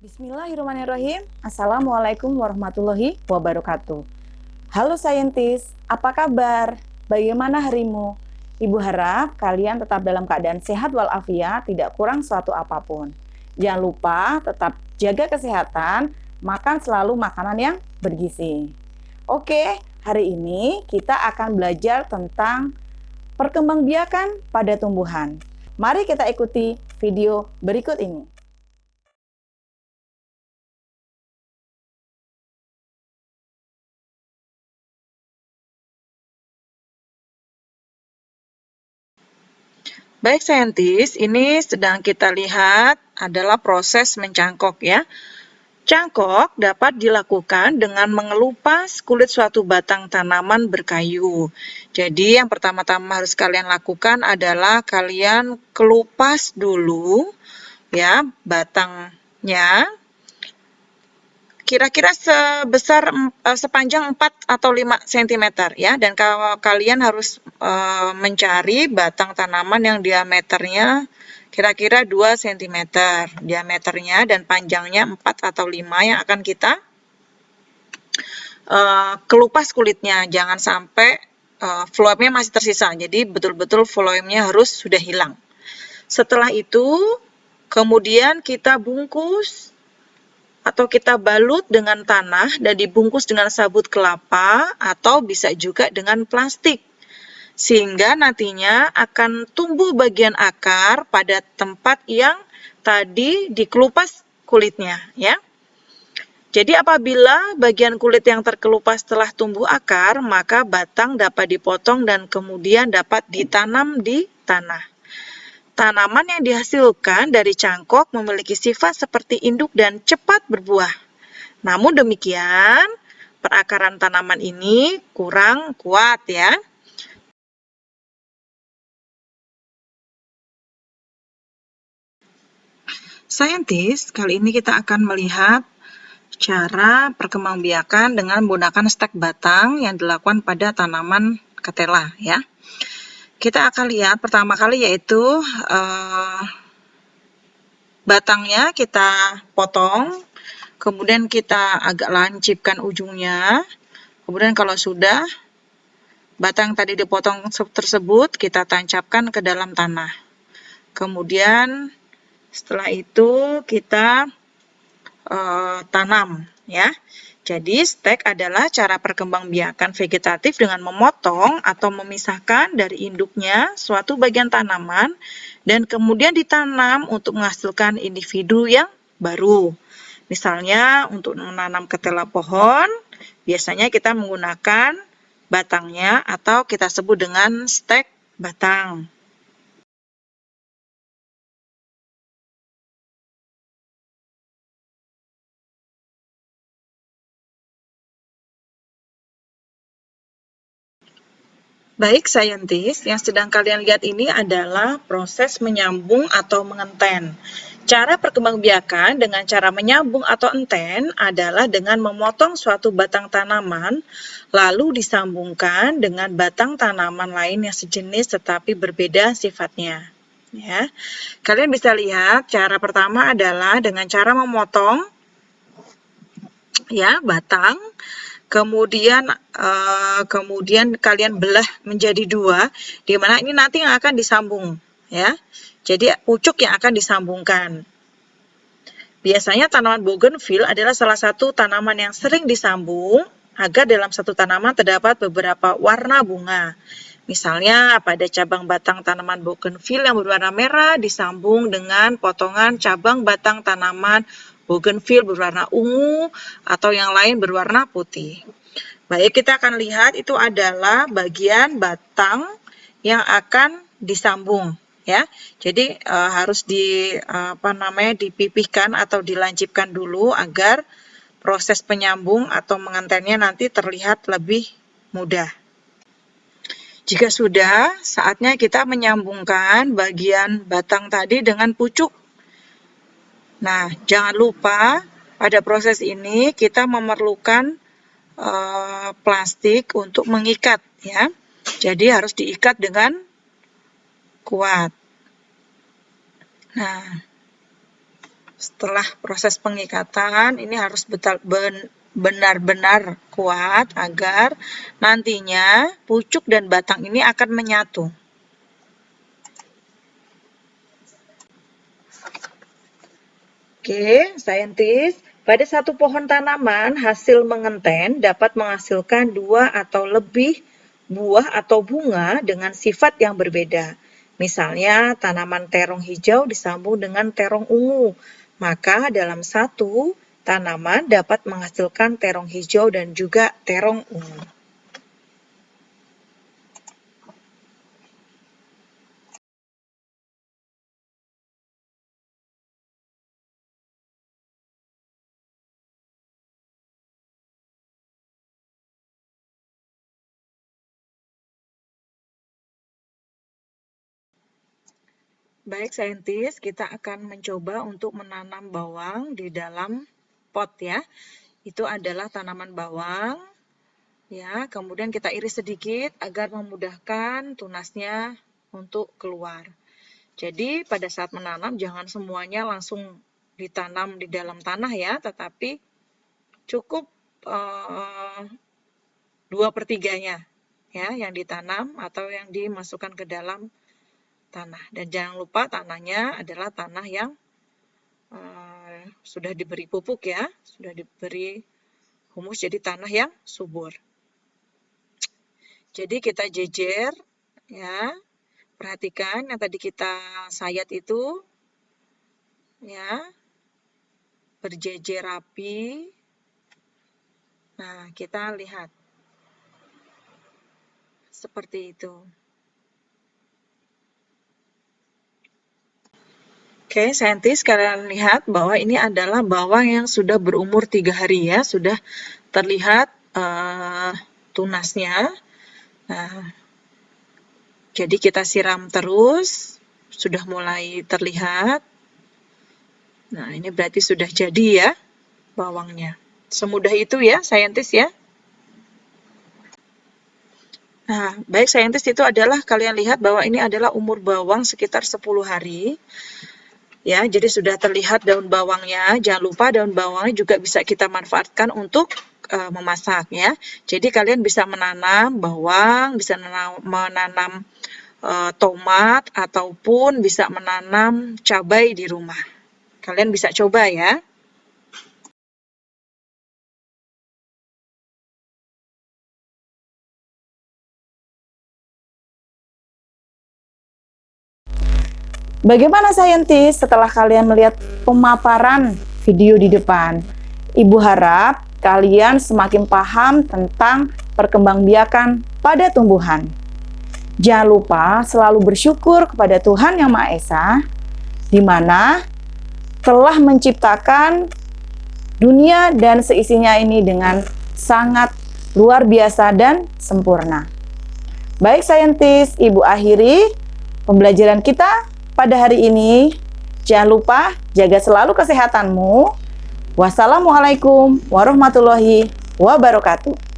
Bismillahirrahmanirrahim. Assalamualaikum warahmatullahi wabarakatuh. Halo saintis, apa kabar? Bagaimana harimu? Ibu harap kalian tetap dalam keadaan sehat walafiat, tidak kurang suatu apapun. Jangan lupa tetap jaga kesehatan, makan selalu makanan yang bergizi. Oke, hari ini kita akan belajar tentang perkembangbiakan pada tumbuhan. Mari kita ikuti video berikut ini. Baik saintis, ini sedang kita lihat adalah proses mencangkok ya. Cangkok dapat dilakukan dengan mengelupas kulit suatu batang tanaman berkayu. Jadi yang pertama-tama harus kalian lakukan adalah kalian kelupas dulu ya batangnya. Kira-kira sepanjang 4 atau 5 cm ya, dan kalau kalian harus mencari batang tanaman yang diameternya kira-kira 2 cm diameternya dan panjangnya 4 atau 5 yang akan kita kelupas kulitnya. Jangan sampai phloemnya masih tersisa, jadi betul-betul phloemnya harus sudah hilang. Setelah itu kemudian kita bungkus atau kita balut dengan tanah dan dibungkus dengan sabut kelapa atau bisa juga dengan plastik. Sehingga nantinya akan tumbuh bagian akar pada tempat yang tadi dikelupas kulitnya ya. Jadi apabila bagian kulit yang terkelupas telah tumbuh akar, maka batang dapat dipotong dan kemudian dapat ditanam di tanah. Tanaman yang dihasilkan dari cangkok memiliki sifat seperti induk dan cepat berbuah. Namun demikian, perakaran tanaman ini kurang kuat ya. Saintis, kali ini kita akan melihat cara perkembangbiakan dengan menggunakan stek batang yang dilakukan pada tanaman ketela ya. Kita akan lihat pertama kali yaitu batangnya kita potong, kemudian kita agak lancipkan ujungnya, kemudian kalau sudah batang tadi dipotong tersebut kita tancapkan ke dalam tanah. Kemudian setelah itu kita tanam ya. Jadi stek adalah cara perkembangbiakan vegetatif dengan memotong atau memisahkan dari induknya suatu bagian tanaman dan kemudian ditanam untuk menghasilkan individu yang baru. Misalnya untuk menanam ketela pohon, biasanya kita menggunakan batangnya atau kita sebut dengan stek batang. Baik saintis, yang sedang kalian lihat ini adalah proses menyambung atau mengenten. Cara perkembangbiakan dengan cara menyambung atau enten adalah dengan memotong suatu batang tanaman, lalu disambungkan dengan batang tanaman lain yang sejenis tetapi berbeda sifatnya. Ya, kalian bisa lihat cara pertama adalah dengan cara memotong ya batang. Kemudian kalian belah menjadi dua, di mana ini nanti yang akan disambung ya. Jadi pucuk yang akan disambungkan. Biasanya tanaman bougainville adalah salah satu tanaman yang sering disambung agar dalam satu tanaman terdapat beberapa warna bunga. Misalnya pada cabang batang tanaman bougainville yang berwarna merah disambung dengan potongan cabang batang tanaman bougainville berwarna ungu atau yang lain berwarna putih. Baik, kita akan lihat itu adalah bagian batang yang akan disambung ya. Jadi harus dipipihkan atau dilancipkan dulu agar proses penyambung atau mengentennya nanti terlihat lebih mudah. Jika sudah, saatnya kita menyambungkan bagian batang tadi dengan pucuk. Nah, jangan lupa pada proses ini kita memerlukan plastik untuk mengikat ya. Jadi harus diikat dengan kuat. Nah, Setelah proses pengikatan, ini harus benar-benar kuat agar nantinya pucuk dan batang ini akan menyatu. Oke, saintis, pada satu pohon tanaman, hasil mengenten dapat menghasilkan 2 atau lebih buah atau bunga dengan sifat yang berbeda. Misalnya, tanaman terong hijau disambung dengan terong ungu. Maka dalam satu tanaman dapat menghasilkan terong hijau dan juga terong ungu. Baik, saintis, kita akan mencoba untuk menanam bawang di dalam pot ya. Itu adalah tanaman bawang. Ya, kemudian kita iris sedikit agar memudahkan tunasnya untuk keluar. Jadi, pada saat menanam jangan semuanya langsung ditanam di dalam tanah ya, tetapi cukup 2/3-nya ya yang ditanam atau yang dimasukkan ke dalam tanah. Dan jangan lupa tanahnya adalah tanah yang sudah diberi pupuk ya, sudah diberi humus, jadi tanah yang subur. Jadi kita jejer ya, perhatikan yang tadi kita sayat itu ya, berjejer rapi. Nah, kita lihat seperti itu. Oke, saintis, kalian lihat bahwa ini adalah bawang yang sudah berumur 3 hari ya, sudah terlihat tunasnya. Nah, jadi kita siram terus, sudah mulai terlihat. Nah, ini berarti sudah jadi ya bawangnya. Semudah itu ya, saintis ya. Nah, baik saintis, itu adalah kalian lihat bahwa ini adalah umur bawang sekitar 10 hari. Ya, jadi sudah terlihat daun bawangnya. Jangan lupa daun bawangnya juga bisa kita manfaatkan untuk memasak ya. Jadi kalian bisa menanam bawang, bisa menanam tomat, ataupun bisa menanam cabai di rumah. Kalian bisa coba ya. Bagaimana saintis setelah kalian melihat pemaparan video di depan? Ibu harap kalian semakin paham tentang perkembangbiakan pada tumbuhan. Jangan lupa selalu bersyukur kepada Tuhan Yang Maha Esa, di mana telah menciptakan dunia dan seisinya ini dengan sangat luar biasa dan sempurna. Baik saintis, Ibu akhiri pembelajaran kita pada hari ini. Jangan lupa jaga selalu kesehatanmu. Wassalamualaikum warahmatullahi wabarakatuh.